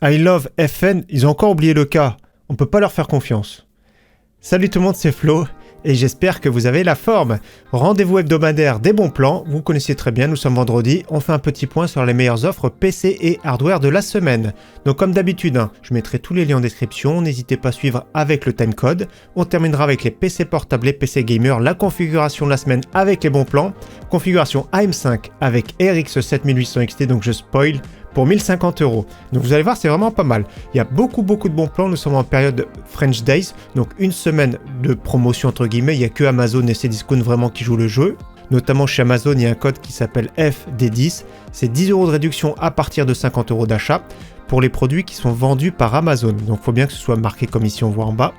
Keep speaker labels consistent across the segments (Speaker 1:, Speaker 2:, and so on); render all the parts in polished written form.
Speaker 1: I Love FN, ils ont encore oublié le cas. On peut pas leur faire confiance. Salut tout le monde, c'est Flo. Et j'espère que vous avez la forme. Rendez-vous hebdomadaire des bons plans, vous connaissez très bien, nous sommes vendredi, on fait un petit point sur les meilleures offres PC et hardware de la semaine. Donc comme d'habitude, je mettrai tous les liens en description, n'hésitez pas à suivre avec le timecode. On terminera avec les PC portables et PC gamer, la configuration de la semaine avec les bons plans, configuration AM5 avec RX 7800 XT, donc je spoil, pour 1050 €. Donc vous allez voir, c'est vraiment pas mal. Il y a beaucoup de bons plans. Nous sommes en période French Days, donc une semaine de promotion entre guillemets. Il n'y a que Amazon et Cdiscount vraiment qui jouent le jeu. Notamment chez Amazon, il y a un code qui s'appelle FD10. C'est 10 € de réduction à partir de 50 € d'achat pour les produits qui sont vendus par Amazon. Donc il faut bien que ce soit marqué comme ici on voit en bas.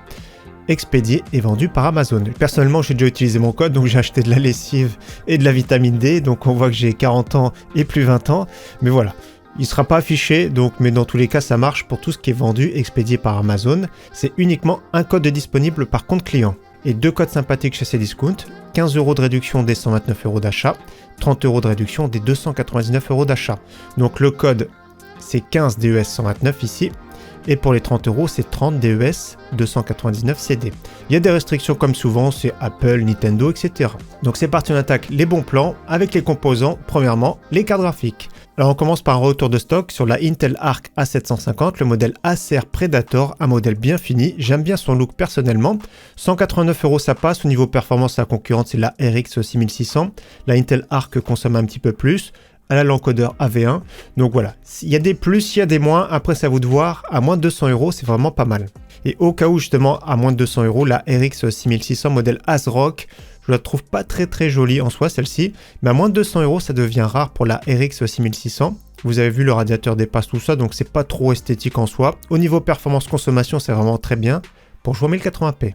Speaker 1: Expédié et vendu par Amazon. Personnellement, j'ai déjà utilisé mon code, donc j'ai acheté de la lessive et de la vitamine D. Donc on voit que j'ai 40 ans et plus 20 ans. Mais voilà. Il ne sera pas affiché, donc, mais dans tous les cas, ça marche pour tout ce qui est vendu, expédié par Amazon. C'est uniquement un code disponible par compte client. Et deux codes sympathiques chez Cdiscount, 15 € de réduction des 129 € d'achat, 30 € de réduction des 299 € d'achat. Donc le code, c'est 15 DES 129 ici. Et pour les 30 €, c'est 30 DES 299 CD. Il y a des restrictions comme souvent, c'est Apple, Nintendo, etc. Donc c'est parti, on attaque les bons plans avec les composants. Premièrement, les cartes graphiques. Alors on commence par un retour de stock sur la Intel Arc A750, le modèle Acer Predator, un modèle bien fini. J'aime bien son look personnellement. 189 € ça passe. Au niveau performance, la concurrente c'est la RX 6600. La Intel Arc consomme un petit peu plus. Elle a l'encodeur AV1, donc voilà, il y a des plus, il y a des moins, après c'est à vous de voir, à moins de 200 €, c'est vraiment pas mal. Et au cas où justement, à moins de 200 €, la RX 6600 modèle ASRock, je la trouve pas très jolie en soi celle-ci, mais à moins de 200 €, ça devient rare pour la RX 6600. Vous avez vu, le radiateur dépasse tout ça, donc c'est pas trop esthétique en soi. Au niveau performance consommation, c'est vraiment très bien, pour jouer 1080p.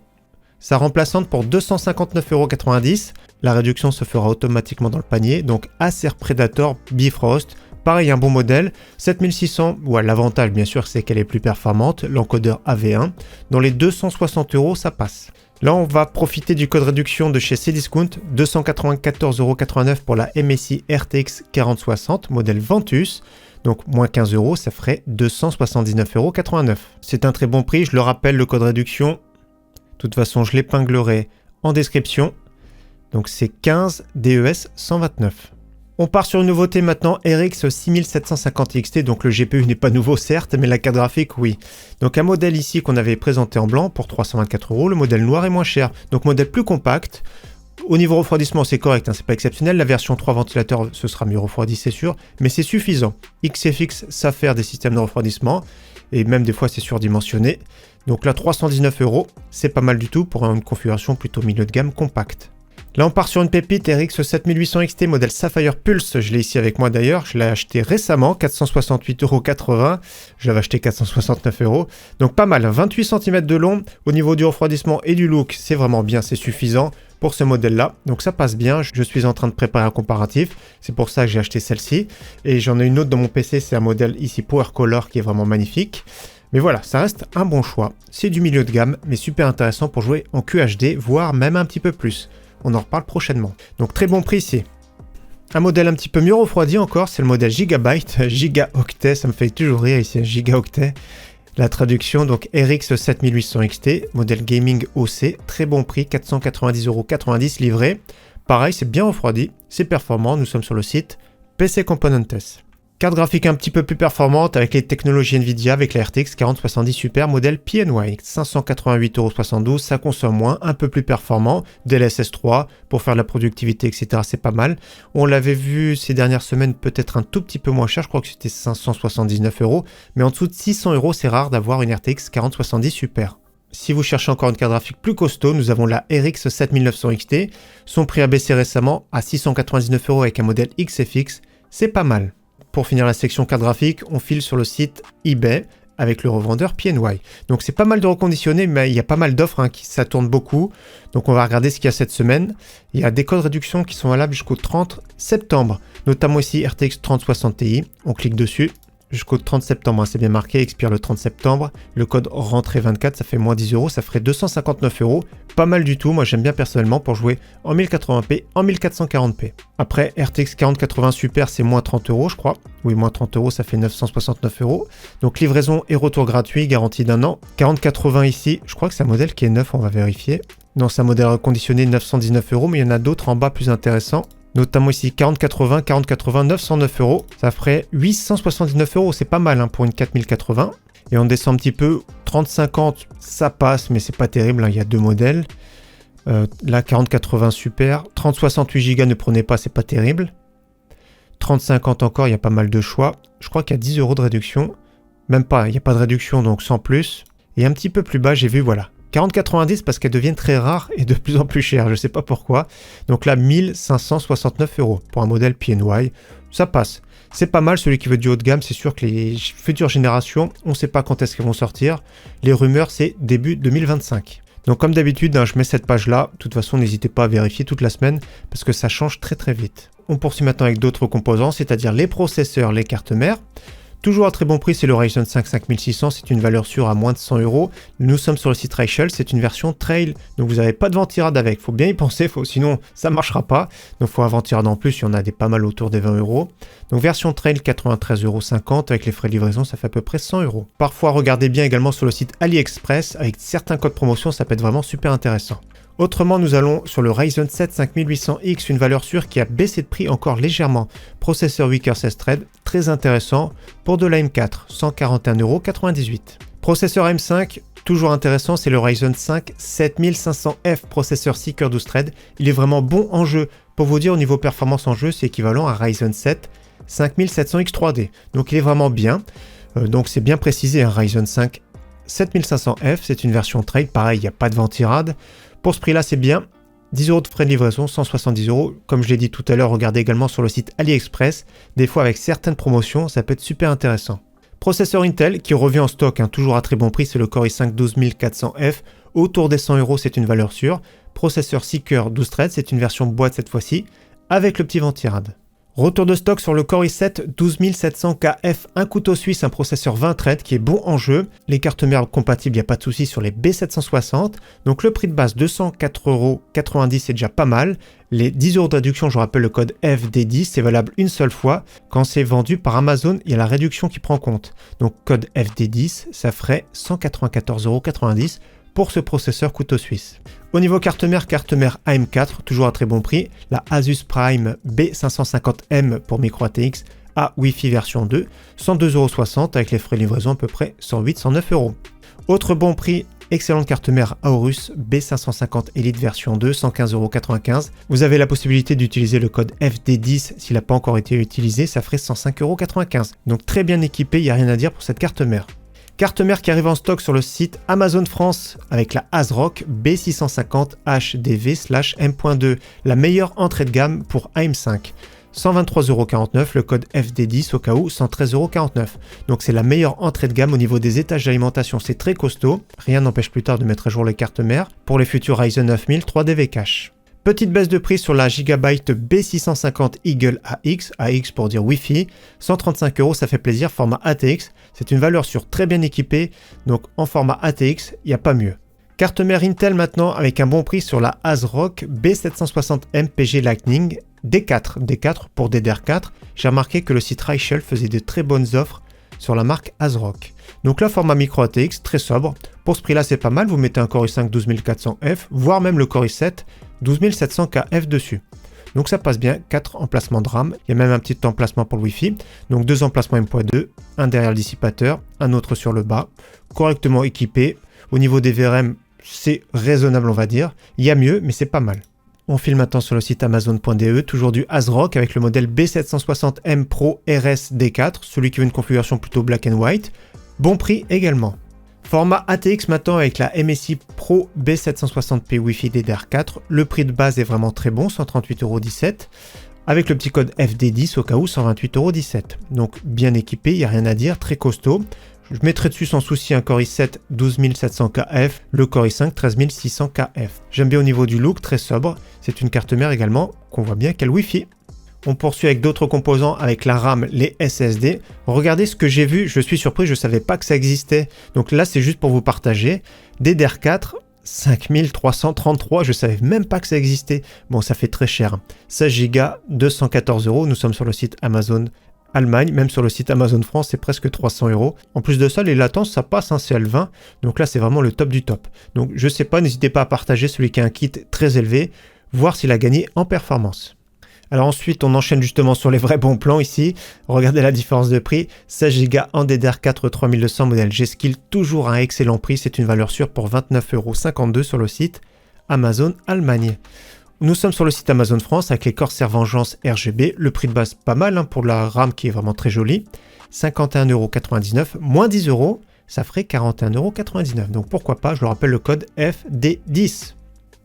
Speaker 1: Sa remplaçante pour 259,90 €. La réduction se fera automatiquement dans le panier. Donc Acer Predator Bifrost. Pareil, un bon modèle. 7600, ouais, l'avantage bien sûr c'est qu'elle est plus performante. L'encodeur AV1. Dans les 260 €, ça passe. Là, on va profiter du code réduction de chez Cdiscount. 294,89 € pour la MSI RTX 4060, modèle Ventus. Donc moins 15 €, ça ferait 279,89 €. C'est un très bon prix. Je le rappelle, le code réduction. De toute façon, je l'épinglerai en description. Donc c'est 15 DES 129. On part sur une nouveauté maintenant, RX 6750 XT. Donc le GPU n'est pas nouveau certes, mais la carte graphique oui. Donc un modèle ici qu'on avait présenté en blanc pour 324 €. Le modèle noir est moins cher. Donc modèle plus compact. Au niveau refroidissement, c'est correct, c'est pas exceptionnel. La version 3 ventilateurs, ce sera mieux refroidi, c'est sûr. Mais c'est suffisant. XFX savent faire des systèmes de refroidissement. Et même des fois, c'est surdimensionné. Donc là, 319 €, c'est pas mal du tout pour une configuration plutôt milieu de gamme compacte. Là, on part sur une pépite RX 7800 XT modèle Sapphire Pulse. Je l'ai ici avec moi d'ailleurs. Je l'ai acheté récemment, 468,80 €. Je l'avais acheté 469 €. Donc pas mal, 28 cm de long. Au niveau du refroidissement et du look, c'est vraiment bien, c'est suffisant pour ce modèle-là. Donc ça passe bien. Je suis en train de préparer un comparatif. C'est pour ça que j'ai acheté celle-ci. Et j'en ai une autre dans mon PC. C'est un modèle ici Power Color qui est vraiment magnifique. Mais voilà, ça reste un bon choix. C'est du milieu de gamme, mais super intéressant pour jouer en QHD, voire même un petit peu plus. On en reparle prochainement. Donc très bon prix ici. Un modèle un petit peu mieux refroidi encore, c'est le modèle Gigabyte, Gigaoctet, ça me fait toujours rire ici, Gigaoctet. La traduction, donc RX 7800 XT, modèle gaming OC, très bon prix, 490,90 € livré. Pareil, c'est bien refroidi, c'est performant, nous sommes sur le site PC Componentes. Carte graphique un petit peu plus performante avec les technologies Nvidia avec la RTX 4070 Super modèle PNY, 588,72 €, ça consomme moins, un peu plus performant, DLSS 3 pour faire de la productivité, etc. C'est pas mal. On l'avait vu ces dernières semaines peut-être un tout petit peu moins cher, je crois que c'était 579 €, mais en dessous de 600 €, c'est rare d'avoir une RTX 4070 Super. Si vous cherchez encore une carte graphique plus costaud, nous avons la RX 7900 XT. Son prix a baissé récemment à 699 € avec un modèle XFX, c'est pas mal. Pour finir la section carte graphique, on file sur le site eBay avec le revendeur PNY. Donc c'est pas mal de reconditionnés, mais il y a pas mal d'offres, ça tourne beaucoup. Donc on va regarder ce qu'il y a cette semaine. Il y a des codes réduction qui sont valables jusqu'au 30 septembre, notamment ici RTX 3060 Ti. On clique dessus, jusqu'au 30 septembre, hein, c'est bien marqué, expire le 30 septembre. Le code rentrée 24, ça fait moins 10 euros, ça ferait 259 euros. Pas mal du tout, moi j'aime bien personnellement pour jouer en 1080p, en 1440p. Après, RTX 4080 Super, c'est moins 30 euros, je crois. Oui, moins 30 euros, ça fait 969 euros. Donc livraison et retour gratuit, garantie d'un an. 4080 ici, je crois que c'est un modèle qui est neuf, on va vérifier. Non, c'est un modèle reconditionné, 919 euros, mais il y en a d'autres en bas plus intéressants. Notamment ici 4080, 909 euros. Ça ferait 879 euros, c'est pas mal hein, pour une 4080. Et on descend un petit peu, 3050, ça passe, mais c'est pas terrible, hein, il y a deux modèles. Là, 4080 Super, 3068 Go ne prenez pas, c'est pas terrible. 3050 encore, il y a pas mal de choix. Je crois qu'il y a 10 euros de réduction. Même pas, il n'y a pas de réduction, donc sans plus. Et un petit peu plus bas, j'ai vu, voilà. 4090 parce qu'elles deviennent très rares et de plus en plus chères, je sais pas pourquoi. Donc là, 1569 euros pour un modèle PNY, ça passe. C'est pas mal, celui qui veut du haut de gamme, c'est sûr que les futures générations, on sait pas quand est-ce qu'elles vont sortir. Les rumeurs, c'est début 2025. Donc comme d'habitude, hein, je mets cette page-là. De toute façon, n'hésitez pas à vérifier toute la semaine parce que ça change très très vite. On poursuit maintenant avec d'autres composants, c'est-à-dire les processeurs, les cartes mères. Toujours à très bon prix, c'est le Ryzen 5 5600, c'est une valeur sûre à moins de 100 euros. Nous sommes sur le site Reichel, c'est une version Trail, donc vous n'avez pas de ventirad avec, il faut bien y penser, sinon ça ne marchera pas. Donc il faut un ventirad en plus, il y en a des pas mal autour des 20 euros. Donc version Trail 93,50 euros, avec les frais de livraison ça fait à peu près 100 euros. Parfois regardez bien également sur le site AliExpress, avec certains codes promotion, ça peut être vraiment super intéressant. Autrement, nous allons sur le Ryzen 7 5800X, une valeur sûre qui a baissé de prix encore légèrement. Processeur 8 coeurs 16 threads, très intéressant, pour de la M4, 141,98 euros. Processeur M5, toujours intéressant, c'est le Ryzen 5 7500F, processeur 6 coeurs 12 threads. Il est vraiment bon en jeu. Pour vous dire, au niveau performance en jeu, c'est équivalent à Ryzen 7 5700X 3D. Donc il est vraiment bien. Donc c'est bien précisé, un Ryzen 5 7500F, c'est une version trail, pareil, il n'y a pas de ventirad. Pour ce prix-là, c'est bien. 10 euros de frais de livraison, 170 euros. Comme je l'ai dit tout à l'heure, regardez également sur le site AliExpress. Des fois, avec certaines promotions, ça peut être super intéressant. Processeur Intel qui revient en stock, hein, toujours à très bon prix, c'est le Core i5 12400F. Autour des 100 euros, c'est une valeur sûre. Processeur 6 coeurs 12 threads, c'est une version boîte cette fois-ci, avec le petit ventirad. Retour de stock sur le Core i7 12700KF, un couteau suisse, un processeur 20 threads qui est bon en jeu. Les cartes mères compatibles, il n'y a pas de souci sur les B760. Donc le prix de base 204,90 euros, c'est déjà pas mal. Les 10 euros de réduction, je rappelle le code FD10, c'est valable une seule fois. Quand c'est vendu par Amazon, il y a la réduction qui prend compte. Donc code FD10, ça ferait 194,90 euros pour ce processeur couteau suisse. Au niveau carte mère AM4, toujours à très bon prix, la Asus Prime B550M pour micro ATX à Wi-Fi version 2, 102,60 euros avec les frais de livraison à peu près 108-109 euros. Autre bon prix, excellente carte mère Aorus B550 Elite version 2, 115,95 euros. Vous avez la possibilité d'utiliser le code FD10 s'il n'a pas encore été utilisé, ça ferait 105,95 euros. Donc très bien équipé, il n'y a rien à dire pour cette carte mère. Carte mère qui arrive en stock sur le site Amazon France avec la ASRock B650 HDV/M.2, la meilleure entrée de gamme pour AM5. 123,49 euros, le code FD10 au cas où, 113,49 euros. Donc c'est la meilleure entrée de gamme au niveau des étages d'alimentation, c'est très costaud. Rien n'empêche plus tard de mettre à jour les cartes mères pour les futurs Ryzen 9000 3DV Cache. Petite baisse de prix sur la Gigabyte B650 Eagle AX, AX pour dire Wi-Fi, 135 euros, ça fait plaisir, format ATX, c'est une valeur sûre très bien équipée, donc en format ATX, il n'y a pas mieux. Carte mère Intel maintenant avec un bon prix sur la ASRock B760 MPG Lightning D4 pour DDR4. J'ai remarqué que le site Reichel faisait de très bonnes offres sur la marque ASRock. Donc là, format micro ATX, très sobre. Pour ce prix-là, c'est pas mal. Vous mettez un Core i5 12400F, voire même le Core i7 12700KF dessus. Donc ça passe bien, 4 emplacements de RAM. Il y a même un petit emplacement pour le Wi-Fi. Donc 2 emplacements M.2, un derrière le dissipateur, un autre sur le bas. Correctement équipé. Au niveau des VRM, c'est raisonnable, on va dire. Il y a mieux, mais c'est pas mal. On file maintenant sur le site Amazon.de, toujours du ASRock avec le modèle B760M Pro RS D4, celui qui veut une configuration plutôt black and white. Bon prix également. Format ATX maintenant avec la MSI Pro B760p Wi-Fi DDR4. Le prix de base est vraiment très bon, 138,17 euros. Avec le petit code FD10 au cas où, 128,17 euros. Donc bien équipé, il n'y a rien à dire, très costaud. Je mettrai dessus sans souci un Core i7 12700KF, le Core i5 13600KF. J'aime bien au niveau du look, très sobre. C'est une carte mère également qu'on voit bien qu'elle Wi-Fi. On poursuit avec d'autres composants, avec la RAM, les SSD. Regardez ce que j'ai vu, je suis surpris, je ne savais pas que ça existait. Donc là, c'est juste pour vous partager. DDR4, 5333, je ne savais même pas que ça existait. Bon, ça fait très cher. 16 Go, 214 €. Nous sommes sur le site Amazon Allemagne, même sur le site Amazon France, c'est presque 300 €. En plus de ça, les latences, ça passe, c'est L20. Donc là, c'est vraiment le top du top. Donc je sais pas, n'hésitez pas à partager celui qui a un kit très élevé, voir s'il a gagné en performance. Alors ensuite, on enchaîne justement sur les vrais bons plans ici. Regardez la différence de prix. 16 Go en DDR4 3200 modèle G-Skill, toujours un excellent prix. C'est une valeur sûre pour 29,52 € sur le site Amazon Allemagne. Nous sommes sur le site Amazon France avec les Corsair Vengeance RGB. Le prix de base pas mal pour la RAM qui est vraiment très jolie. 51,99 €, moins 10 €, ça ferait 41,99 €. Donc pourquoi pas, je le rappelle le code FD10.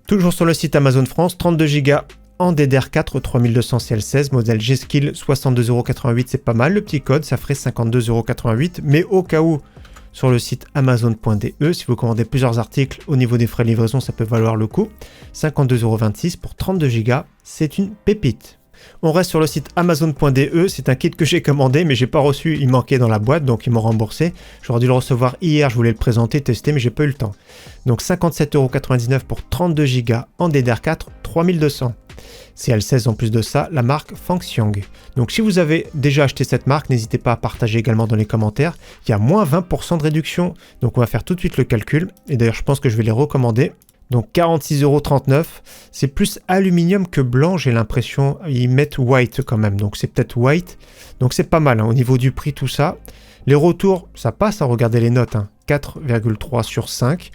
Speaker 1: Toujours sur le site Amazon France, 32 Go en DDR4 3200 CL16, modèle G-Skill, 62,88 €, c'est pas mal. Le petit code, ça ferait 52,88 €. Mais au cas où, sur le site Amazon.de, si vous commandez plusieurs articles, au niveau des frais de livraison, ça peut valoir le coup. 52,26 € pour 32 Go, c'est une pépite. On reste sur le site Amazon.de, c'est un kit que j'ai commandé, mais j'ai pas reçu, il manquait dans la boîte, donc ils m'ont remboursé. J'aurais dû le recevoir hier, je voulais le présenter, tester, mais j'ai pas eu le temps. Donc 57,99 € pour 32 Go en DDR4 3200. CL16 en plus de ça, la marque Fangxiang. Donc si vous avez déjà acheté cette marque, n'hésitez pas à partager également dans les commentaires. Il y a moins 20% de réduction, donc on va faire tout de suite le calcul. Et d'ailleurs, je pense que je vais les recommander. Donc 46,39 €, c'est plus aluminium que blanc, j'ai l'impression. Ils mettent white quand même, donc c'est peut-être white. Donc c'est pas mal, au niveau du prix, tout ça. Les retours, ça passe, à regarder les notes, 4,3 sur 5.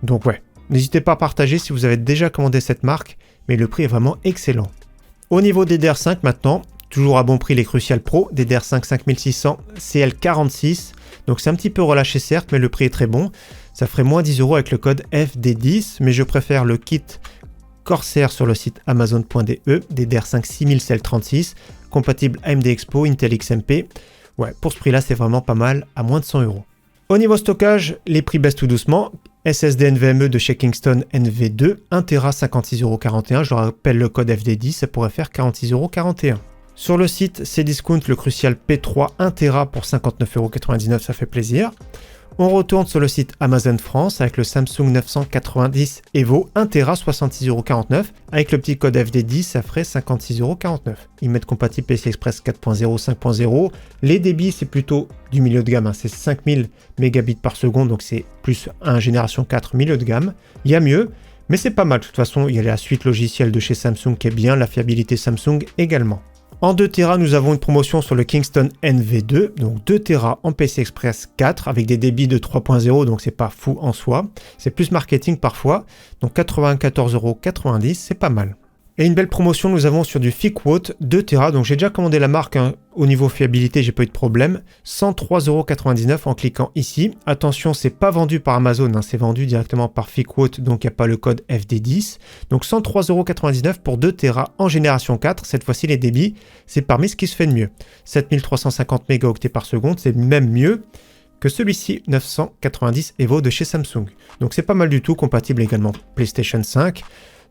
Speaker 1: Donc ouais, n'hésitez pas à partager si vous avez déjà commandé cette marque, mais le prix est vraiment excellent. Au niveau des DDR5 maintenant, toujours à bon prix les Crucial Pro, DDR5 5600 CL46. Donc c'est un petit peu relâché certes, mais le prix est très bon. Ça ferait moins 10 € avec le code FD10, mais je préfère le kit Corsair sur le site Amazon.de, DDR5 6000 CL36, compatible AMD Expo, Intel XMP. Ouais, pour ce prix-là, c'est vraiment pas mal, à moins de 100 €. Au niveau stockage, les prix baissent tout doucement. SSD NVMe de chez Kingston NV2, 1 Tera 56,41 €. Je rappelle le code FD10, ça pourrait faire 46,41 €. Sur le site Cdiscount, le Crucial P3 1 Tera pour 59,99 €, ça fait plaisir. On retourne sur le site Amazon France avec le Samsung 990 Evo 1 Tera 66,49 €. Avec le petit code FD10, ça ferait 56,49 €. Ils mettent compatible PCI Express 4.0, 5.0. Les débits, c'est plutôt du milieu de gamme. C'est 5000 mégabits par seconde, donc c'est plus un génération 4 milieu de gamme. Il y a mieux, mais c'est pas mal. De toute façon, il y a la suite logicielle de chez Samsung qui est bien, la fiabilité Samsung également. En 2 Tera, nous avons une promotion sur le Kingston NV2, donc 2 Tera en PCI Express 4 avec des débits de 3.0, donc c'est pas fou en soi. C'est plus marketing parfois, donc 94,90 €, c'est pas mal. Et une belle promotion, nous avons sur du ThickWood 2 Tera, donc j'ai déjà commandé la marque, au niveau fiabilité, j'ai pas eu de problème. 103,99 € en cliquant ici. Attention, c'est pas vendu par Amazon, c'est vendu directement par ThickWood, donc il n'y a pas le code FD10. Donc 103,99 € pour 2 Tera en génération 4. Cette fois-ci, les débits, c'est parmi ce qui se fait de mieux. 7350 mégaoctets par seconde, c'est même mieux que celui-ci, 990 Evo de chez Samsung. Donc c'est pas mal du tout, compatible également PlayStation 5.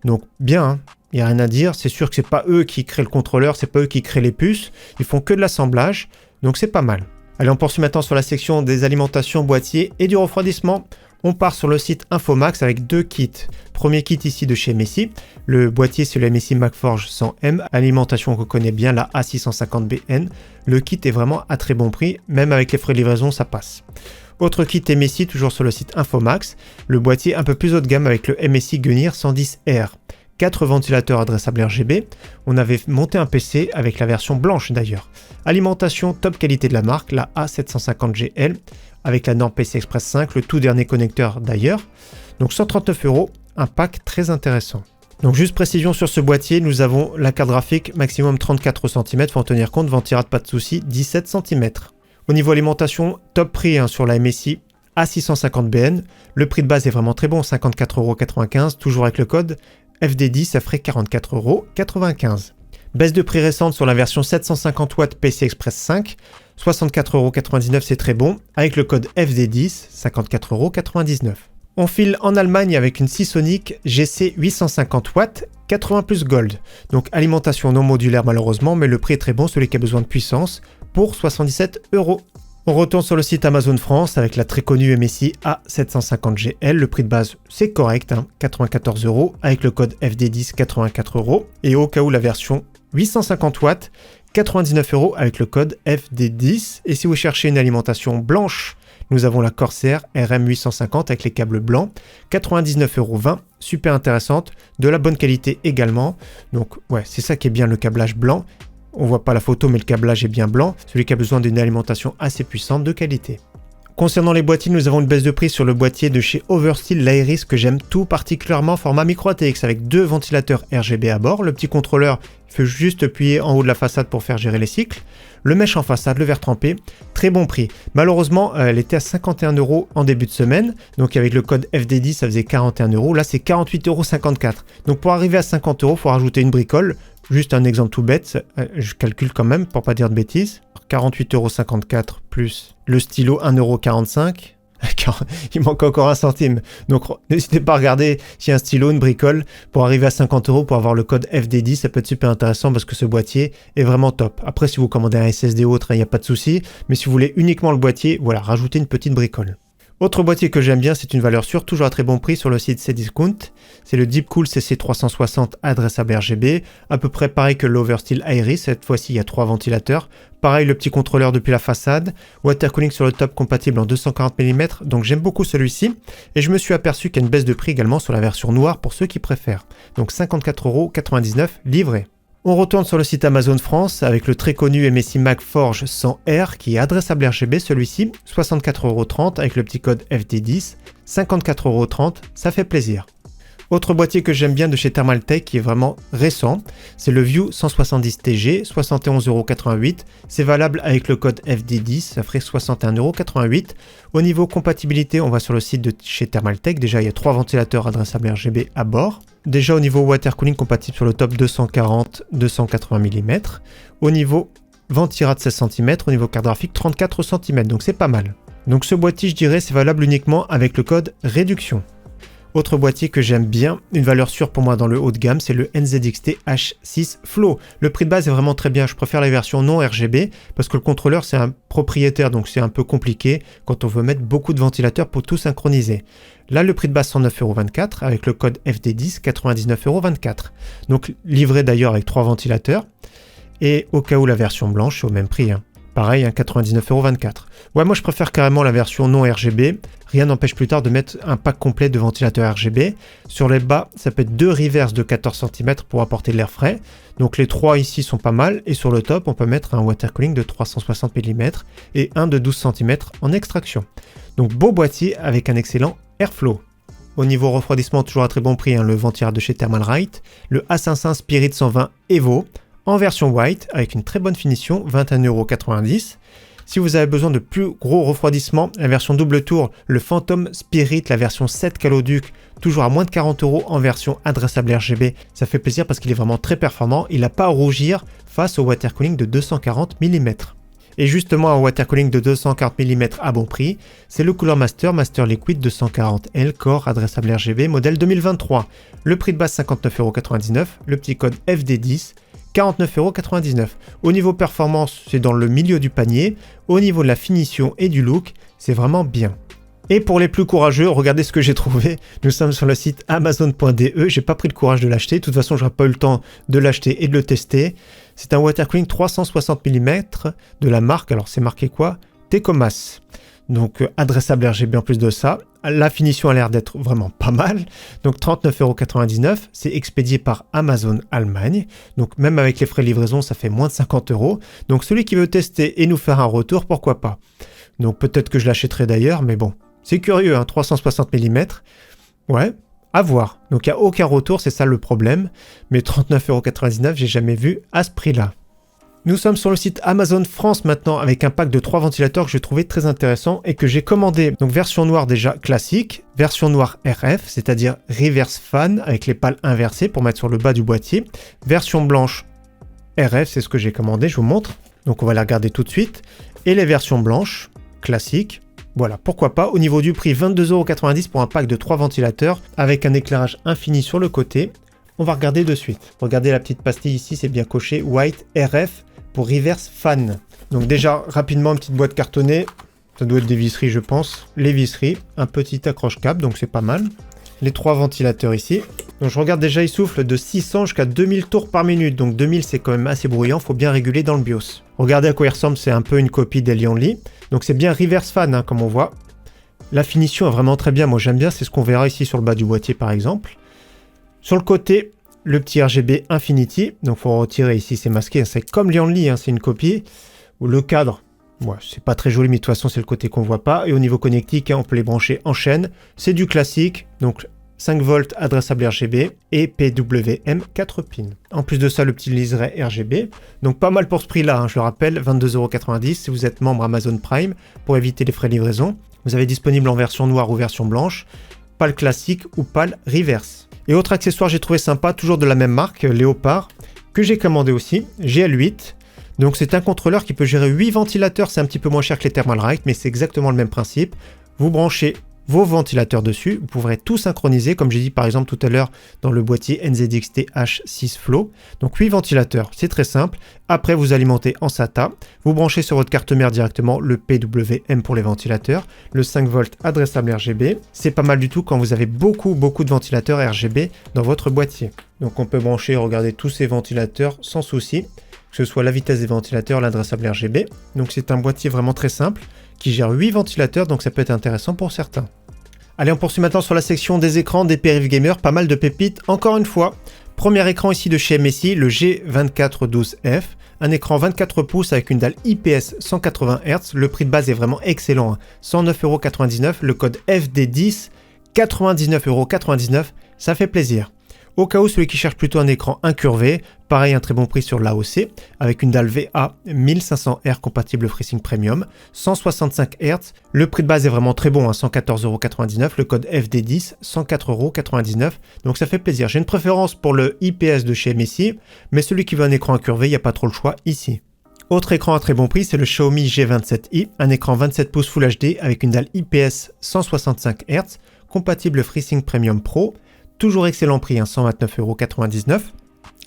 Speaker 1: Donc bien, il n'y a rien à dire. C'est sûr que c'est pas eux qui créent le contrôleur, c'est pas eux qui créent les puces. Ils font que de l'assemblage, donc c'est pas mal. Allez, on poursuit maintenant sur la section des alimentations, boîtiers et du refroidissement. On part sur le site Infomax avec 2 kits. Premier kit ici de chez MSI. Le boîtier, c'est le MSI MacForge 100M. Alimentation qu'on connaît bien, la A650BN. Le kit est vraiment à très bon prix. Même avec les frais de livraison, ça passe. Autre kit MSI, toujours sur le site Infomax. Le boîtier un peu plus haut de gamme avec le MSI Gunir 110R. 4 ventilateurs adressables RGB. On avait monté un PC avec la version blanche d'ailleurs. Alimentation top qualité de la marque, la A750GL, avec la norme PCI Express 5, le tout dernier connecteur d'ailleurs. Donc 139 €, un pack très intéressant. Donc juste précision sur ce boîtier, nous avons la carte graphique maximum 34 cm, faut en tenir compte, ventirad pas de souci, 17 cm. Au niveau alimentation, top prix sur la MSI A650BN. Le prix de base est vraiment très bon, 54,95 €, toujours avec le code FD10, ça ferait 44,95 €. Baisse de prix récente sur la version 750 watts PCI Express 5, 64,99 €, c'est très bon. Avec le code FD10, 54,99 €. On file en Allemagne avec une Seasonic GC 850 watts, 80 plus Gold. Donc alimentation non modulaire malheureusement, mais le prix est très bon, celui qui a besoin de puissance, pour 77 €. On retourne sur le site Amazon France avec la très connue MSI A750GL. Le prix de base, c'est correct, 94 €, avec le code FD10, 84 €. Et au cas où la version 850 watts, 99 € avec le code FD10. Et si vous cherchez une alimentation blanche, nous avons la Corsair RM850 avec les câbles blancs, 99,20 €, super intéressante, de la bonne qualité également. Donc ouais, c'est ça qui est bien, le câblage blanc. On voit pas la photo, mais le câblage est bien blanc, celui qui a besoin d'une alimentation assez puissante de qualité. Concernant les boîtiers, nous avons une baisse de prix sur le boîtier de chez Oversteel, l'Aeris, que j'aime tout particulièrement, format micro ATX avec 2 ventilateurs RGB à bord. Le petit contrôleur, il faut juste appuyer en haut de la façade pour faire gérer les cycles. Le mesh en façade, le verre trempé, très bon prix. Malheureusement, elle était à 51 € en début de semaine, donc avec le code FD10, ça faisait 41 €. Là, c'est 48,54 €. Donc pour arriver à 50 €, il faut rajouter une bricole. Juste un exemple tout bête, je calcule quand même pour pas dire de bêtises. 48,54 € plus le stylo 1,45 €. Il manque encore un centime. Donc n'hésitez pas à regarder s'il y a un stylo, une bricole, pour arriver à 50 € pour avoir le code FD10. Ça peut être super intéressant parce que ce boîtier est vraiment top. Après, si vous commandez un SSD ou autre, il n'y a pas de souci. Mais si vous voulez uniquement le boîtier, voilà, rajoutez une petite bricole. Autre boîtier que j'aime bien, c'est une valeur sûre, toujours à très bon prix sur le site Cdiscount. C'est le Deepcool CC360 adressable RGB, à peu près pareil que l'Oversteel Aeris, cette fois-ci il y a 3 ventilateurs. Pareil, le petit contrôleur depuis la façade, water cooling sur le top compatible en 240 mm, donc j'aime beaucoup celui-ci. Et je me suis aperçu qu'il y a une baisse de prix également sur la version noire pour ceux qui préfèrent. Donc 54,99 € livré. On retourne sur le site Amazon France avec le très connu MSI MagForge 100R qui est adressable RGB, celui-ci, 64,30 € avec le petit code FD10, 54,30 €, ça fait plaisir. Autre boîtier que j'aime bien de chez Thermaltake qui est vraiment récent, c'est le View 170TG, 71,88 €. C'est valable avec le code FD10, ça ferait 61,88 €. Au niveau compatibilité, on va sur le site de chez Thermaltake. Déjà, il y a 3 ventilateurs adressables RGB à bord. Déjà, au niveau water cooling compatible sur le top 240-280 mm. Au niveau ventirad 16 cm, au niveau carte graphique 34 cm, donc c'est pas mal. Donc ce boîtier, je dirais, c'est valable uniquement avec le code réduction. Autre boîtier que j'aime bien, une valeur sûre pour moi dans le haut de gamme, c'est le NZXT H6 Flow. Le prix de base est vraiment très bien, je préfère les versions non RGB parce que le contrôleur c'est un propriétaire, donc c'est un peu compliqué quand on veut mettre beaucoup de ventilateurs pour tout synchroniser. Là, le prix de base 109,24 € avec le code FD10, 99,24 €. Donc livré d'ailleurs avec 3 ventilateurs. Et au cas où la version blanche, c'est au même prix. Pareil, 99,24 €. Ouais, moi je préfère carrément la version non RGB. Rien n'empêche plus tard de mettre un pack complet de ventilateurs RGB. Sur les bas, ça peut être 2 reverse de 14 cm pour apporter de l'air frais. Donc les 3 ici sont pas mal. Et sur le top, on peut mettre un water cooling de 360 mm et un de 12 cm en extraction. Donc beau boîtier avec un excellent airflow. Au niveau refroidissement, toujours à très bon prix, le ventileur de chez Thermalright. Le A500 Spirit 120 Evo en version white avec une très bonne finition, 21,90 €. Si vous avez besoin de plus gros refroidissement, la version double tour, le Phantom Spirit, la version 7 Caloduc, toujours à moins de 40 € en version adressable RGB. Ça fait plaisir parce qu'il est vraiment très performant. Il n'a pas à rougir face au water cooling de 240 mm. Et justement, un water cooling de 240 mm à bon prix, c'est le Cooler Master Liquid 240L Core adressable RGB modèle 2023. Le prix de base 59,99 €, le petit code FD10, 49,99 €. Au niveau performance, c'est dans le milieu du panier. Au niveau de la finition et du look, c'est vraiment bien. Et pour les plus courageux, regardez ce que j'ai trouvé. Nous sommes sur le site amazon.de. J'ai pas pris le courage de l'acheter. De toute façon, j'aurais pas eu le temps de l'acheter et de le tester. C'est un water cooling 360 mm de la marque. Alors, c'est marqué quoi? Tecomas. Donc, adressable RGB en plus de ça. La finition a l'air d'être vraiment pas mal. Donc, 39,99 €. C'est expédié par Amazon Allemagne. Donc, même avec les frais de livraison, ça fait moins de 50 €. Donc, celui qui veut tester et nous faire un retour, pourquoi pas. Donc, peut-être que je l'achèterai d'ailleurs, mais bon. C'est curieux, 360 mm. Ouais, à voir. Donc, il n'y a aucun retour, c'est ça le problème. Mais 39,99 €, j'ai jamais vu à ce prix-là. Nous sommes sur le site Amazon France maintenant avec un pack de 3 ventilateurs que j'ai trouvé très intéressant et que j'ai commandé. Donc version noire déjà classique, version noire RF, c'est-à-dire reverse fan avec les pales inversées pour mettre sur le bas du boîtier. Version blanche RF, c'est ce que j'ai commandé, je vous montre. Donc on va la regarder tout de suite. Et les versions blanches classiques Voilà, pourquoi pas. Au niveau du prix, 22,90 € pour un pack de 3 ventilateurs avec un éclairage infini sur le côté. On va regarder de suite. Regardez la petite pastille ici, c'est bien coché. White RF pour Reverse Fan. Donc déjà, rapidement, une petite boîte cartonnée. Ça doit être des visseries, je pense. Les visseries, un petit accroche-câble, donc c'est pas mal. Les 3 ventilateurs ici. Donc je regarde déjà, il souffle de 600 jusqu'à 2000 tours par minute. Donc 2000, c'est quand même assez bruyant, faut bien réguler dans le BIOS. Regardez à quoi il ressemble, c'est un peu une copie des Lianli. Donc c'est bien Reverse Fan, hein, comme on voit. La finition est vraiment très bien, moi j'aime bien, c'est ce qu'on verra ici sur le bas du boîtier par exemple. Sur le côté, le petit RGB Infinity. Donc faut retirer ici, c'est masqué, c'est comme Lianli, hein, c'est une copie. Ou le cadre. Ouais, c'est pas très joli, mais de toute façon, c'est le côté qu'on voit pas. Et au niveau connectique, hein, on peut les brancher en chaîne. C'est du classique, donc 5 volts adressable RGB et PWM 4 pins. En plus de ça, le petit liseré RGB. Donc pas mal pour ce prix-là, hein, je le rappelle, 22,90 € si vous êtes membre Amazon Prime pour éviter les frais de livraison. Vous avez disponible en version noire ou version blanche, pas le classique ou pas le reverse. Et autre accessoire, j'ai trouvé sympa, toujours de la même marque, Léopard, que j'ai commandé aussi, GL8. Donc c'est un contrôleur qui peut gérer 8 ventilateurs, c'est un petit peu moins cher que les Thermalright, mais c'est exactement le même principe. Vous branchez vos ventilateurs dessus, vous pourrez tout synchroniser, comme j'ai dit par exemple tout à l'heure dans le boîtier NZXT H6 Flow. Donc 8 ventilateurs, c'est très simple. Après vous alimentez en SATA, vous branchez sur votre carte mère directement le PWM pour les ventilateurs, le 5 volts adressable RGB. C'est pas mal du tout quand vous avez beaucoup de ventilateurs RGB dans votre boîtier. Donc on peut brancher, regarder tous ces ventilateurs sans souci. Que ce soit la vitesse des ventilateurs, l'adressable RGB. Donc c'est un boîtier vraiment très simple qui gère 8 ventilateurs, donc ça peut être intéressant pour certains. Allez, on poursuit maintenant sur la section des écrans des périph' gamers, pas mal de pépites encore une fois. Premier écran ici de chez MSI, le G2412F, un écran 24 pouces avec une dalle IPS 180 Hz, le prix de base est vraiment excellent, hein. 109,99 €, le code FD10, 99,99 €, ça fait plaisir. Au cas où celui qui cherche plutôt un écran incurvé, pareil un très bon prix sur l'AOC, avec une dalle VA 1500R compatible FreeSync Premium, 165 Hz, le prix de base est vraiment très bon, hein, 114,99 €, le code FD10, 104,99 €, donc ça fait plaisir. J'ai une préférence pour le IPS de chez MSI, mais celui qui veut un écran incurvé, il n'y a pas trop le choix ici. Autre écran à très bon prix, c'est le Xiaomi G27i, un écran 27 pouces Full HD avec une dalle IPS 165 Hz, compatible FreeSync Premium Pro, toujours excellent prix, hein, 129,99 €.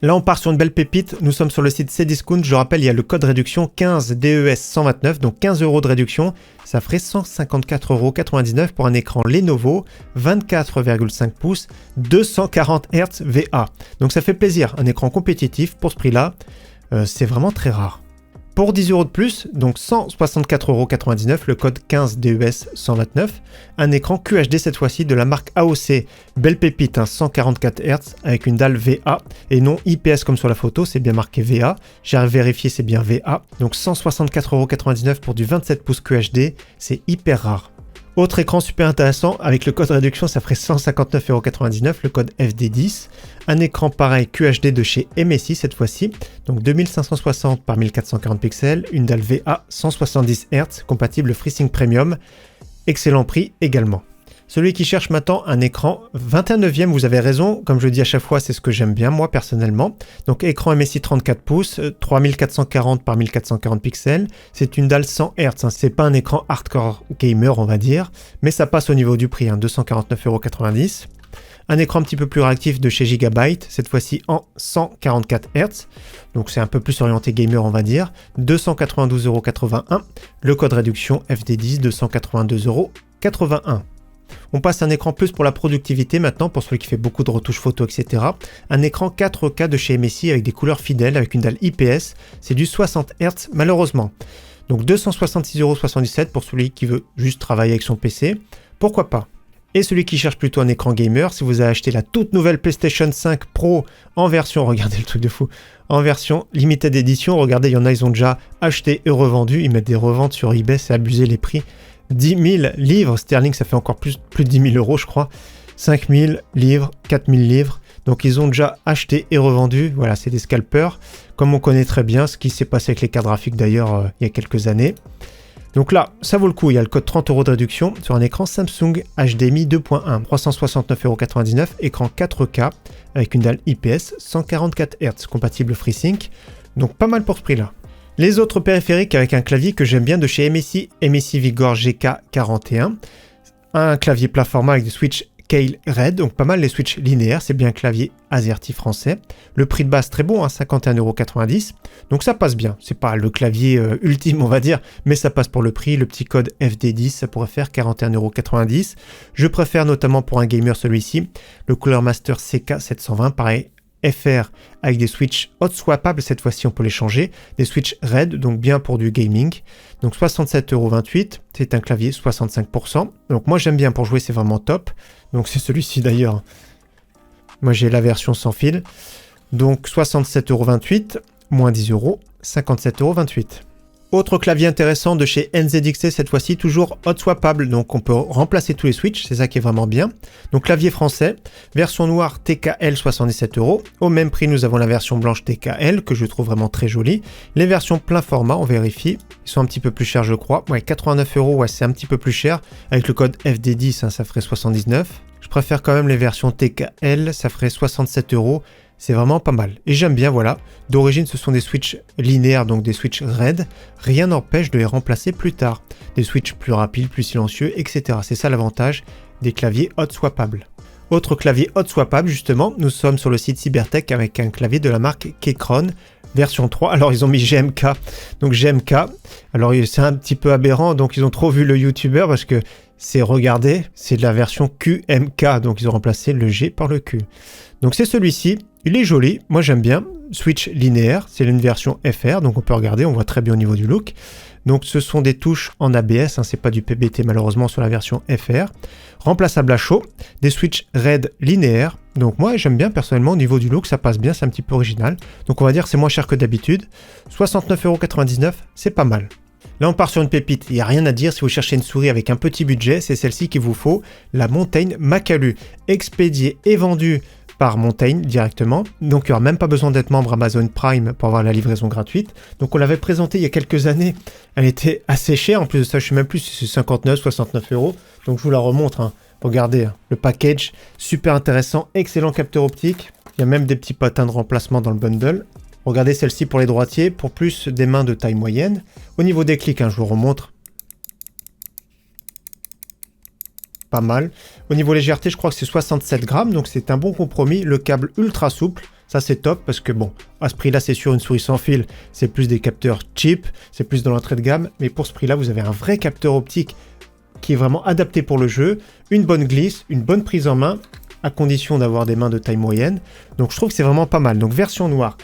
Speaker 1: Là, on part sur une belle pépite. Nous sommes sur le site Cdiscount. Je rappelle, il y a le code réduction 15 DES 129, donc 15 € de réduction. Ça ferait 154,99 € pour un écran Lenovo 24,5 pouces, 240 Hz VA. Donc ça fait plaisir. Un écran compétitif pour ce prix-là, c'est vraiment très rare. Pour 10 € de plus, donc 164,99 €, le code 15 DES 129, un écran QHD cette fois-ci de la marque AOC. Belle pépite, hein, 144 Hz avec une dalle VA et non IPS comme sur la photo, c'est bien marqué VA. J'ai vérifié, c'est bien VA. Donc 164,99 € pour du 27 pouces QHD, c'est hyper rare. Autre écran super intéressant, avec le code réduction, ça ferait 159,99 €, le code FD10. Un écran pareil QHD de chez MSI cette fois-ci, donc 2560 par 1440 pixels, une dalle VA 170 Hz, compatible FreeSync Premium. Excellent prix également. Celui qui cherche maintenant un écran 21e, vous avez raison, comme je dis à chaque fois, c'est ce que j'aime bien moi personnellement. Donc écran MSI 34 pouces, 3440 par 1440 pixels, c'est une dalle 100 Hz, hein. C'est pas un écran hardcore gamer on va dire, mais ça passe au niveau du prix, hein, 249,90 €. Un écran un petit peu plus réactif de chez Gigabyte, cette fois-ci en 144 Hz, donc c'est un peu plus orienté gamer on va dire, 292,81 €, le code réduction FD10 282,81 €. On passe à un écran plus pour la productivité maintenant, pour celui qui fait beaucoup de retouches photo, etc. Un écran 4K de chez MSI avec des couleurs fidèles, avec une dalle IPS, c'est du 60 Hz malheureusement. Donc 266,77 € pour celui qui veut juste travailler avec son PC, pourquoi pas. Et celui qui cherche plutôt un écran gamer, si vous avez acheté la toute nouvelle PlayStation 5 Pro en version, regardez le truc de fou, en version limited edition, regardez, il y en a, ils ont déjà acheté et revendu, ils mettent des reventes sur eBay, c'est abusé les prix. 10 000 livres sterling, ça fait encore plus de 10 000 € je crois, 5 000 livres, 4 000 livres, donc ils ont déjà acheté et revendu, voilà, c'est des scalpers, comme on connaît très bien ce qui s'est passé avec les cartes graphiques d'ailleurs il y a quelques années. Donc là, ça vaut le coup, il y a le code 30 € de réduction sur un écran Samsung HDMI 2.1, 369,99 €, écran 4K avec une dalle IPS 144 Hz, compatible FreeSync, donc pas mal pour ce prix-là. Les autres périphériques avec un clavier que j'aime bien de chez MSI, MSI Vigor GK41. Un clavier plat format avec des switches Keil Red, donc pas mal les switches linéaires, c'est bien un clavier AZERTY français. Le prix de base très bon, hein, 51,90 €, donc ça passe bien. C'est pas le clavier ultime on va dire, mais ça passe pour le prix. Le petit code FD10, ça pourrait faire 41,90 €. Je préfère notamment pour un gamer celui-ci, le Cooler Master CK720, pareil. FR avec des switches hot swappables, cette fois-ci on peut les changer, des switches RED, donc bien pour du gaming, donc 67,28 €, c'est un clavier 65%, donc moi j'aime bien pour jouer, c'est vraiment top, donc c'est celui-ci d'ailleurs, moi j'ai la version sans fil, donc 67,28 €, moins 10 €, 57,28 €. Autre clavier intéressant de chez NZXT, cette fois-ci toujours hot swappable, donc on peut remplacer tous les switches, c'est ça qui est vraiment bien. Donc clavier français, version noire TKL 77 €. Au même prix, nous avons la version blanche TKL que je trouve vraiment très jolie. Les versions plein format, on vérifie, ils sont un petit peu plus chers je crois. Ouais, 89 €, ouais, c'est un petit peu plus cher. Avec le code FD10, hein, ça ferait 79 €. Je préfère quand même les versions TKL, ça ferait 67 €. C'est vraiment pas mal. Et j'aime bien, voilà. D'origine, ce sont des switches linéaires, donc des switches RED. Rien n'empêche de les remplacer plus tard. Des switches plus rapides, plus silencieux, etc. C'est ça l'avantage des claviers hot swappables. Autre clavier hot swappable, justement, nous sommes sur le site Cybertech avec un clavier de la marque Keychron, version 3. Alors, ils ont mis GMK. Donc, GMK. Alors, c'est un petit peu aberrant. Donc, ils ont trop vu le YouTuber parce que c'est, regardez, c'est de la version QMK. Donc, ils ont remplacé le G par le Q. Donc, c'est celui-ci. Il est joli, moi j'aime bien, switch linéaire, c'est une version FR, donc on peut regarder, on voit très bien au niveau du look. Donc ce sont des touches en ABS, hein, c'est pas du PBT malheureusement sur la version FR. Remplaçable à chaud, des switches RED linéaires, donc moi j'aime bien personnellement au niveau du look, ça passe bien, c'est un petit peu original. Donc on va dire que c'est moins cher que d'habitude, 69,99 €, c'est pas mal. Là on part sur une pépite, il n'y a rien à dire, si vous cherchez une souris avec un petit budget, c'est celle-ci qu'il vous faut, la Montaigne Makalu, expédiée et vendue par Montaigne directement, donc il n'y aura même pas besoin d'être membre Amazon Prime pour avoir la livraison gratuite. Donc on l'avait présentée il y a quelques années, elle était assez chère, en plus de ça je ne sais même plus si c'est 59, 69 €, donc je vous la remontre, hein. Regardez, hein, le package, super intéressant, excellent capteur optique, il y a même des petits patins de remplacement dans le bundle. Regardez celle-ci pour les droitiers, pour plus des mains de taille moyenne. Au niveau des clics, hein, je vous remontre. Pas mal. Au niveau légèreté, je crois que c'est 67 grammes, donc c'est un bon compromis. Le câble ultra souple, ça c'est top parce que bon, à ce prix-là, c'est sûr, une souris sans fil, c'est plus des capteurs cheap, c'est plus dans l'entrée de gamme, mais pour ce prix-là, vous avez un vrai capteur optique qui est vraiment adapté pour le jeu, une bonne glisse, une bonne prise en main, à condition d'avoir des mains de taille moyenne. Donc je trouve que c'est vraiment pas mal. Donc version noire,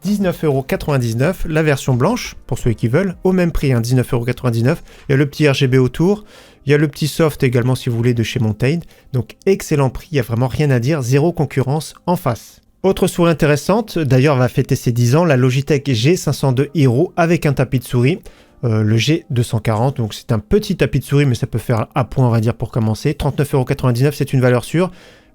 Speaker 1: 19,99 €, la version blanche, pour ceux qui veulent, au même prix, hein, 19,99 €. Il y a le petit RGB autour, il y a le petit soft également si vous voulez de chez Montaigne. Donc excellent prix, il n'y a vraiment rien à dire, zéro concurrence en face. Autre souris intéressante, d'ailleurs va fêter ses 10 ans, la Logitech G502 Hero avec un tapis de souris. Le G240, donc c'est un petit tapis de souris mais ça peut faire à point on va dire pour commencer. 39,99 €, c'est une valeur sûre.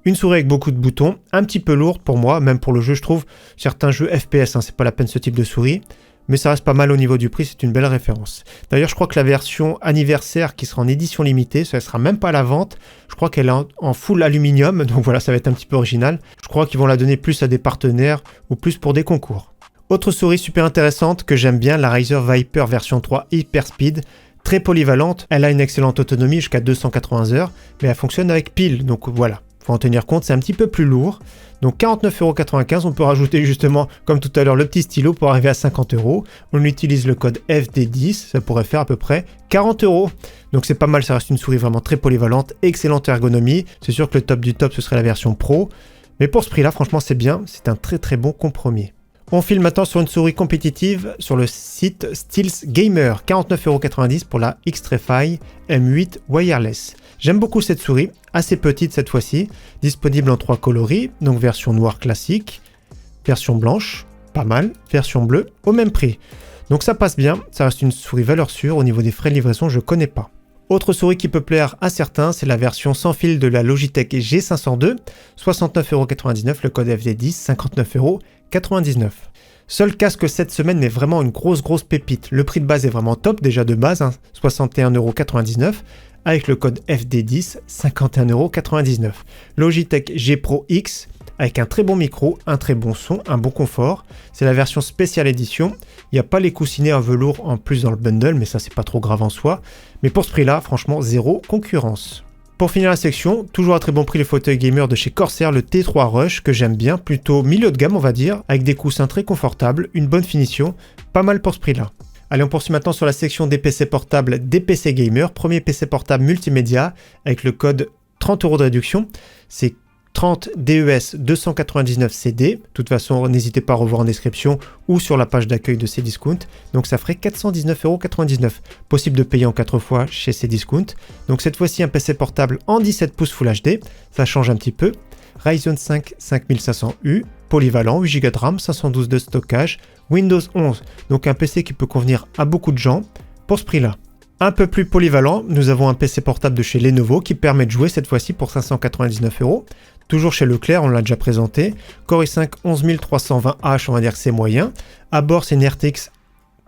Speaker 1: Une souris avec beaucoup de boutons, un petit peu lourde pour moi, même pour le jeu je trouve. Certains jeux FPS, hein, c'est pas la peine ce type de souris. Mais ça reste pas mal au niveau du prix, c'est une belle référence. D'ailleurs, je crois que la version anniversaire qui sera en édition limitée, ça ne sera même pas à la vente. Je crois qu'elle est en full aluminium, donc voilà, ça va être un petit peu original. Je crois qu'ils vont la donner plus à des partenaires ou plus pour des concours. Autre souris super intéressante que j'aime bien, la Razer Viper version 3 Hyper Speed. Très polyvalente, elle a une excellente autonomie jusqu'à 280 heures, mais elle fonctionne avec pile, donc voilà. Faut en tenir compte, c'est un petit peu plus lourd. Donc 49,95 €, on peut rajouter justement, comme tout à l'heure, le petit stylo pour arriver à 50 €. On utilise le code FD10, ça pourrait faire à peu près 40 €. Donc c'est pas mal, ça reste une souris vraiment très polyvalente, excellente ergonomie. C'est sûr que le top du top, ce serait la version Pro. Mais pour ce prix-là, franchement, c'est bien, c'est un très très bon compromis. On file maintenant sur une souris compétitive sur le site Steels Gamer, 49,90 € pour la Xtrfy M8 Wireless. J'aime beaucoup cette souris, assez petite cette fois-ci, disponible en 3 coloris, donc version noire classique, version blanche, pas mal, version bleue, au même prix. Donc ça passe bien, ça reste une souris valeur sûre, au niveau des frais de livraison je connais pas. Autre souris qui peut plaire à certains, c'est la version sans fil de la Logitech G502, 69,99 €, le code FD10, 59,99 €. Seul casque cette semaine est vraiment une grosse pépite. Le prix de base est vraiment top, déjà de base, hein, 61,99 €, avec le code FD10, 51,99 €. Logitech G Pro X, avec un très bon micro, un très bon son, un bon confort. C'est la version spéciale édition. Il n'y a pas les coussinets en velours en plus dans le bundle, mais ça c'est pas trop grave en soi. Mais pour ce prix-là, franchement, zéro concurrence. Pour finir la section, toujours à très bon prix le fauteuil gamer de chez Corsair, le T3 Rush, que j'aime bien, plutôt milieu de gamme on va dire, avec des coussins très confortables, une bonne finition, pas mal pour ce prix-là. Allez, on poursuit maintenant sur la section des PC portables des PC Gamer. Premier PC portable multimédia avec le code 30 € de réduction. C'est 30 DES 299 CD. De toute façon, n'hésitez pas à revoir en description ou sur la page d'accueil de Cdiscount. Donc ça ferait 419,99 €. Possible de payer en 4 fois chez Cdiscount. Donc cette fois-ci un PC portable en 17 pouces Full HD. Ça change un petit peu. Ryzen 5 5500U, polyvalent, 8 Go de RAM, 512 de stockage, Windows 11, donc un PC qui peut convenir à beaucoup de gens pour ce prix-là. Un peu plus polyvalent, nous avons un PC portable de chez Lenovo qui permet de jouer cette fois-ci pour 599 €. Toujours chez Leclerc, on l'a déjà présenté. Core i5 11320H, on va dire que c'est moyen. À bord, c'est une RTX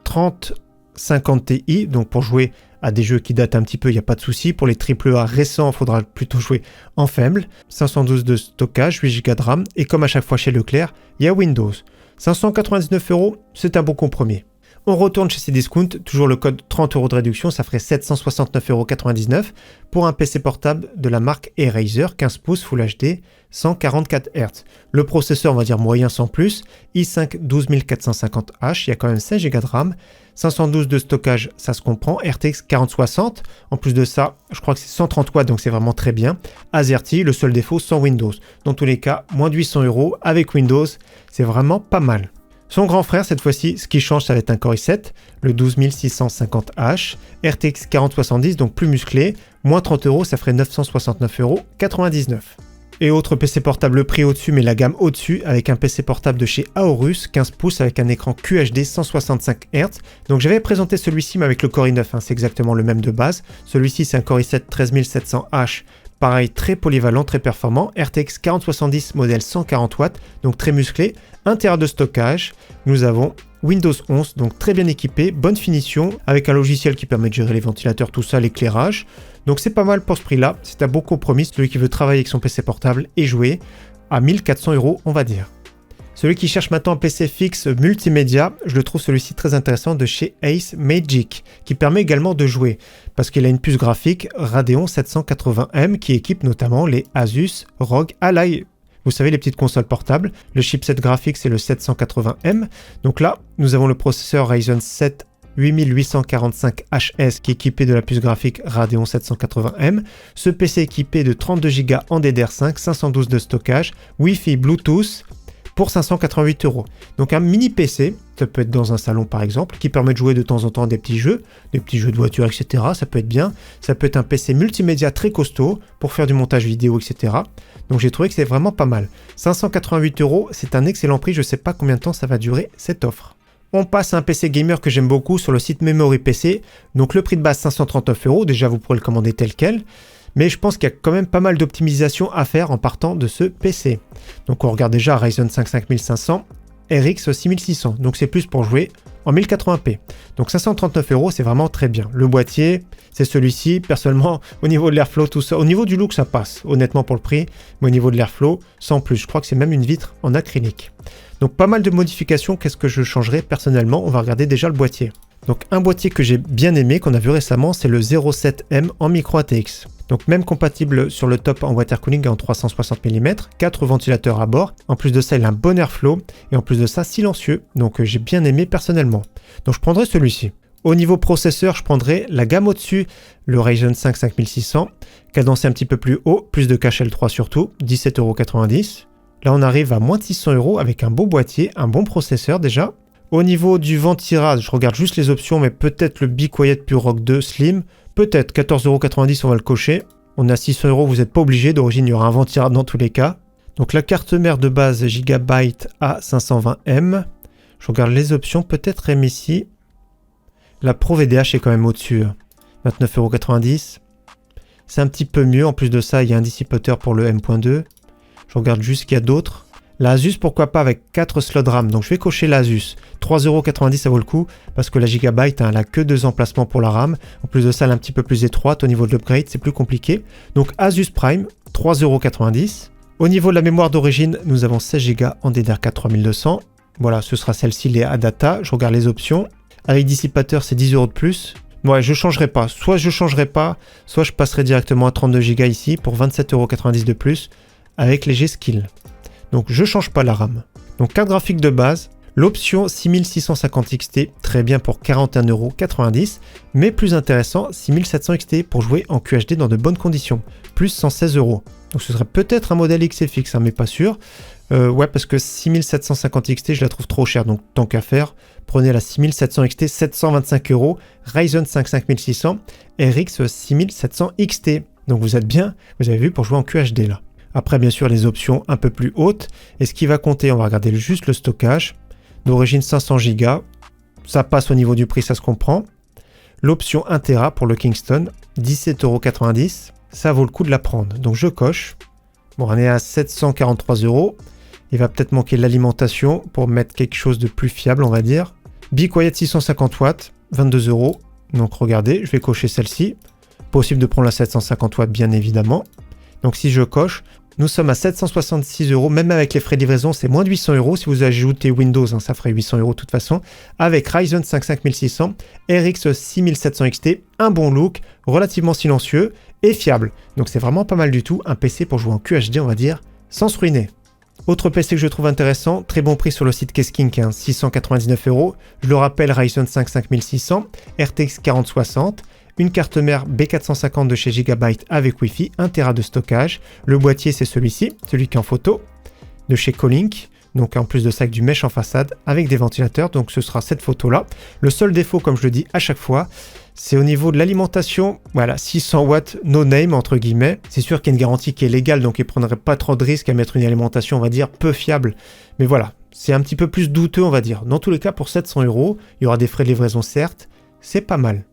Speaker 1: 3050 Ti, donc pour jouer à des jeux qui datent un petit peu, il n'y a pas de souci. Pour les AAA récents, il faudra plutôt jouer en faible. 512 de stockage, 8 Go de RAM, et comme à chaque fois chez Leclerc, il y a Windows. 599 €, c'est un bon compromis. On retourne chez Cdiscount, toujours le code 30 € de réduction, ça ferait 769,99 € pour un PC portable de la marque Eraser, 15 pouces Full HD, 144 Hz. Le processeur, on va dire moyen sans plus, i5 12450H, il y a quand même 16 Go de RAM, 512 de stockage, ça se comprend, RTX 4060, en plus de ça, je crois que c'est 130 watts, donc c'est vraiment très bien. AZERTY, le seul défaut, sans Windows. Dans tous les cas, moins de 800 € avec Windows, c'est vraiment pas mal. Son grand frère, cette fois-ci, ce qui change, ça va être un Core i7, le 12650H, RTX 4070, donc plus musclé, moins 30 €, ça ferait 969,99 €. Et autre PC portable, le prix au-dessus, mais la gamme au-dessus, avec un PC portable de chez Aorus, 15 pouces, avec un écran QHD 165 Hz. Donc j'avais présenté celui-ci, mais avec le Core i9, hein, c'est exactement le même de base. Celui-ci, c'est un Core i7 13700H, pareil, très polyvalent, très performant, RTX 4070 modèle 140 watts, donc très musclé, 1 Tera de stockage. Nous avons Windows 11, donc très bien équipé, bonne finition, avec un logiciel qui permet de gérer les ventilateurs, tout ça, l'éclairage. Donc c'est pas mal pour ce prix-là, c'est un bon compromis, celui qui veut travailler avec son PC portable et jouer à 1400 €, on va dire. Celui qui cherche maintenant un PC fixe multimédia, je le trouve celui-ci très intéressant de chez Ace Magic, qui permet également de jouer, parce qu'il a une puce graphique Radeon 780M qui équipe notamment les Asus ROG Ally. Vous savez, les petites consoles portables. Le chipset graphique, c'est le 780M. Donc là, nous avons le processeur Ryzen 7 8845HS qui est équipé de la puce graphique Radeon 780M. Ce PC est équipé de 32 Go en DDR5, 512 de stockage, Wi-Fi, Bluetooth, pour 588 €. Donc un mini PC, ça peut être dans un salon par exemple, qui permet de jouer de temps en temps à des petits jeux de voiture, etc. Ça peut être bien. Ça peut être un PC multimédia très costaud pour faire du montage vidéo, etc. Donc j'ai trouvé que c'est vraiment pas mal. 588 €, c'est un excellent prix. Je ne sais pas combien de temps ça va durer cette offre. On passe à un PC gamer que j'aime beaucoup sur le site Memory PC. Donc le prix de base 539 €. Déjà vous pourrez le commander tel quel. Mais je pense qu'il y a quand même pas mal d'optimisation à faire en partant de ce PC. Donc on regarde déjà Ryzen 5 5500, RX 6600. Donc c'est plus pour jouer en 1080p. Donc 539 €, c'est vraiment très bien. Le boîtier, c'est celui-ci. Personnellement, au niveau de l'airflow, tout ça, au niveau du look, ça passe, honnêtement pour le prix. Mais au niveau de l'airflow, sans plus. Je crois que c'est même une vitre en acrylique. Donc pas mal de modifications. Qu'est-ce que je changerais personnellement? On va regarder déjà le boîtier. Donc un boîtier que j'ai bien aimé, qu'on a vu récemment, c'est le 07M en micro ATX. Donc même compatible sur le top en water cooling en 360 mm, 4 ventilateurs à bord. En plus de ça, il a un bon airflow et en plus de ça, silencieux. Donc j'ai bien aimé personnellement. Donc je prendrai celui-ci. Au niveau processeur, je prendrai la gamme au-dessus, le Ryzen 5 5600, cadencé un petit peu plus haut, plus de cache L3 surtout, 17,90 €. Là, on arrive à moins de 600 € avec un beau boîtier, un bon processeur déjà. Au niveau du ventirad, je regarde juste les options, mais peut-être le Be Quiet Pure Rock 2 Slim. Peut-être 14,90 €, on va le cocher. On a 600 €, vous n'êtes pas obligé. D'origine, il y aura un ventirad dans tous les cas. Donc la carte mère de base Gigabyte A520M. Je regarde les options, peut-être MSI. La Pro VDH est quand même au-dessus. 29,90 €. C'est un petit peu mieux. En plus de ça, il y a un dissipateur pour le M.2. Je regarde juste ce qu'il y a d'autre. La Asus, pourquoi pas, avec 4 slots RAM. Donc je vais cocher la Asus. 3,90 €, ça vaut le coup, parce que la Gigabyte, elle n'a que 2 emplacements pour la RAM. En plus de ça, elle est un petit peu plus étroite. Au niveau de l'upgrade, c'est plus compliqué. Donc Asus Prime, 3,90 €. Au niveau de la mémoire d'origine, nous avons 16 Go en DDR4 3200. Voilà, ce sera celle-ci, les ADATA. Je regarde les options. Avec dissipateur, c'est 10 € de plus. Ouais, je changerai pas. Soit je changerai pas, soit je passerai directement à 32 Go ici pour 27,90 € de plus avec les G-Skill. Donc je change pas la RAM. Donc carte graphique de base, l'option 6650 XT, très bien pour 41,90 €, mais plus intéressant, 6700 XT pour jouer en QHD dans de bonnes conditions, plus 116 €. Donc ce serait peut-être un modèle XFX, hein, mais pas sûr. Ouais, parce que 6750 XT, je la trouve trop chère, donc tant qu'à faire, prenez la 6700 XT, 725 €, Ryzen 5 5600, RX 6700 XT. Donc vous êtes bien, vous avez vu, pour jouer en QHD là. Après, bien sûr, les options un peu plus hautes. Et ce qui va compter, on va regarder juste le stockage. D'origine 500 Go, ça passe au niveau du prix, ça se comprend. L'option 1 Tera pour le Kingston, 17,90 €, ça vaut le coup de la prendre. Donc je coche. Bon, on est à 743 €. Il va peut-être manquer l'alimentation pour mettre quelque chose de plus fiable, on va dire. Be Quiet 650 watts, 22 €. Donc regardez, je vais cocher celle-ci. Possible de prendre la 750 watts, bien évidemment. Donc si je coche, nous sommes à 766 €, même avec les frais de livraison, c'est moins de 800 €. Si vous ajoutez Windows, hein, ça ferait 800 € de toute façon. Avec Ryzen 5 5600, RX 6700 XT, un bon look, relativement silencieux et fiable. Donc c'est vraiment pas mal du tout, un PC pour jouer en QHD, on va dire, sans se ruiner. Autre PC que je trouve intéressant, très bon prix sur le site Kesking, hein, 699 €. Je le rappelle, Ryzen 5 5600, RTX 4060, une carte mère B450 de chez Gigabyte avec Wi-Fi, 1 Tera de stockage. Le boîtier, c'est celui-ci, celui qui est en photo, de chez Colink. Donc en plus de ça, avec du mesh en façade, avec des ventilateurs. Donc ce sera cette photo-là. Le seul défaut, comme je le dis à chaque fois, c'est au niveau de l'alimentation. Voilà, 600 watts, no name, entre guillemets. C'est sûr qu'il y a une garantie qui est légale, donc il ne prendrait pas trop de risques à mettre une alimentation, on va dire, peu fiable. Mais voilà, c'est un petit peu plus douteux, on va dire. Dans tous les cas, pour 700 €, il y aura des frais de livraison, certes. C'est pas mal.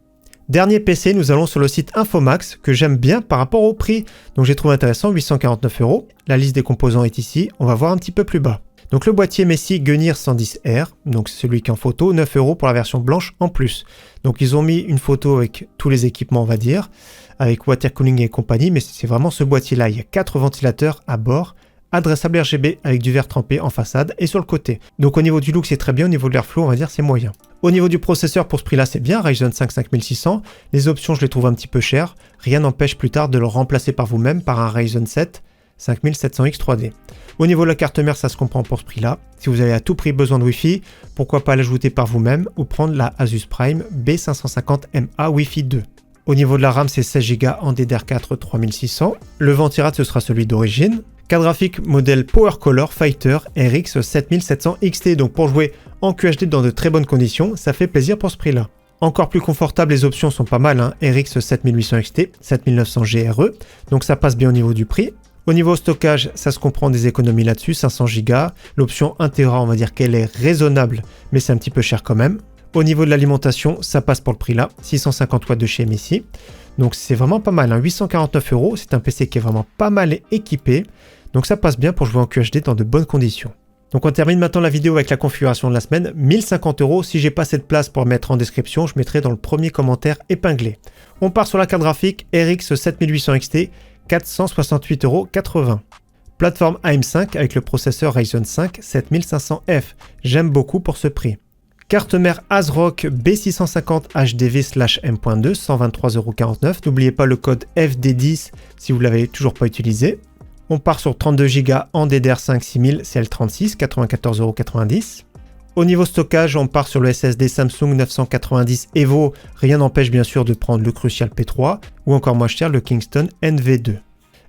Speaker 1: Dernier PC, nous allons sur le site Infomax, que j'aime bien par rapport au prix. Donc j'ai trouvé intéressant, 849 €. La liste des composants est ici. On va voir un petit peu plus bas. Donc le boîtier Messi Gunnir 110R, donc c'est celui qui est en photo, 9 € pour la version blanche en plus. Donc ils ont mis une photo avec tous les équipements, on va dire, avec water cooling et compagnie, mais c'est vraiment ce boîtier-là. Il y a 4 ventilateurs à bord, adressable RGB avec du verre trempé en façade et sur le côté. Donc au niveau du look, c'est très bien. Au niveau de l'airflow, on va dire c'est moyen. Au niveau du processeur, pour ce prix-là, c'est bien, Ryzen 5 5600. Les options, je les trouve un petit peu chères. Rien n'empêche plus tard de le remplacer par vous-même par un Ryzen 7 5700X 3D. Au niveau de la carte mère, ça se comprend pour ce prix-là. Si vous avez à tout prix besoin de Wi-Fi, pourquoi pas l'ajouter par vous-même ou prendre la Asus Prime B550MA Wi-Fi 2. Au niveau de la RAM, c'est 16 Go en DDR4 3600. Le ventirad, ce sera celui d'origine. Carte graphique modèle Power Color Fighter RX 7700 XT. Donc pour jouer en QHD dans de très bonnes conditions, ça fait plaisir pour ce prix-là. Encore plus confortable, les options sont pas mal, hein. RX 7800 XT, 7900 GRE. Donc ça passe bien au niveau du prix. Au niveau stockage, ça se comprend des économies là-dessus, 500 Go. L'option 1 Tera, on va dire qu'elle est raisonnable, mais c'est un petit peu cher quand même. Au niveau de l'alimentation, ça passe pour le prix là, 650 watts de chez MSI. Donc c'est vraiment pas mal, hein. 849 €, c'est un PC qui est vraiment pas mal équipé. Donc ça passe bien pour jouer en QHD dans de bonnes conditions. Donc on termine maintenant la vidéo avec la configuration de la semaine. 1050 €, si j'ai pas cette place pour mettre en description, je mettrai dans le premier commentaire épinglé. On part sur la carte graphique RX 7800 XT, 468,80 €. Plateforme AM5 avec le processeur Ryzen 5 7500F. J'aime beaucoup pour ce prix. Carte mère ASRock B650 HDV/M.2, 123,49 €. N'oubliez pas le code FD10 si vous ne l'avez toujours pas utilisé. On part sur 32 Go en DDR5 6000 CL36, 94,90 €. Au niveau stockage, on part sur le SSD Samsung 990 EVO. Rien n'empêche bien sûr de prendre le Crucial P3 ou encore moins cher le Kingston NV2.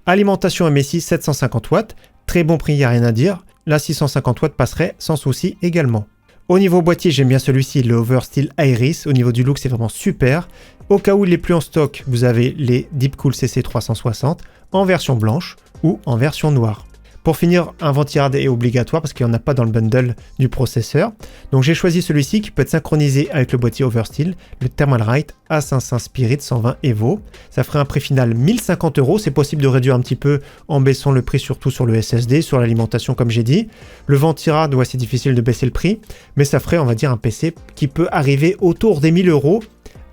Speaker 1: Alimentation MSI 750 watts. Très bon prix, il n'y a rien à dire. La 650 watts passerait sans souci également. Au niveau boîtier, j'aime bien celui-ci, le Oversteel Iris. Au niveau du look, c'est vraiment super. Au cas où il n'est plus en stock, vous avez les Deepcool CC 360 en version blanche ou en version noire. Pour finir, un ventirad est obligatoire parce qu'il n'y en a pas dans le bundle du processeur. Donc j'ai choisi celui-ci qui peut être synchronisé avec le boîtier Oversteel, le Thermalright A500 Spirit 120 Evo. Ça ferait un prix final 1050 €. C'est possible de réduire un petit peu en baissant le prix surtout sur le SSD, sur l'alimentation comme j'ai dit. Le ventirad, ouais, c'est difficile de baisser le prix, mais ça ferait, on va dire, un PC qui peut arriver autour des 1000 €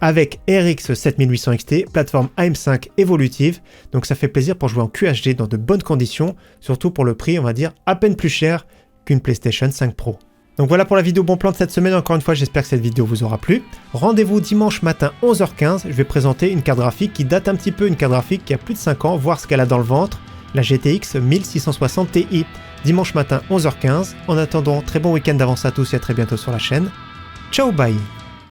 Speaker 1: avec RX 7800 XT, plateforme AM5 évolutive, donc ça fait plaisir pour jouer en QHD dans de bonnes conditions, surtout pour le prix, on va dire, à peine plus cher qu'une PlayStation 5 Pro. Donc voilà pour la vidéo bon plan de cette semaine, encore une fois j'espère que cette vidéo vous aura plu. Rendez-vous dimanche matin 11h15, je vais présenter une carte graphique qui date un petit peu, une carte graphique qui a plus de 5 ans, voir ce qu'elle a dans le ventre, la GTX 1660 Ti. Dimanche matin 11h15, en attendant très bon week-end d'avance à tous et à très bientôt sur la chaîne. Ciao bye.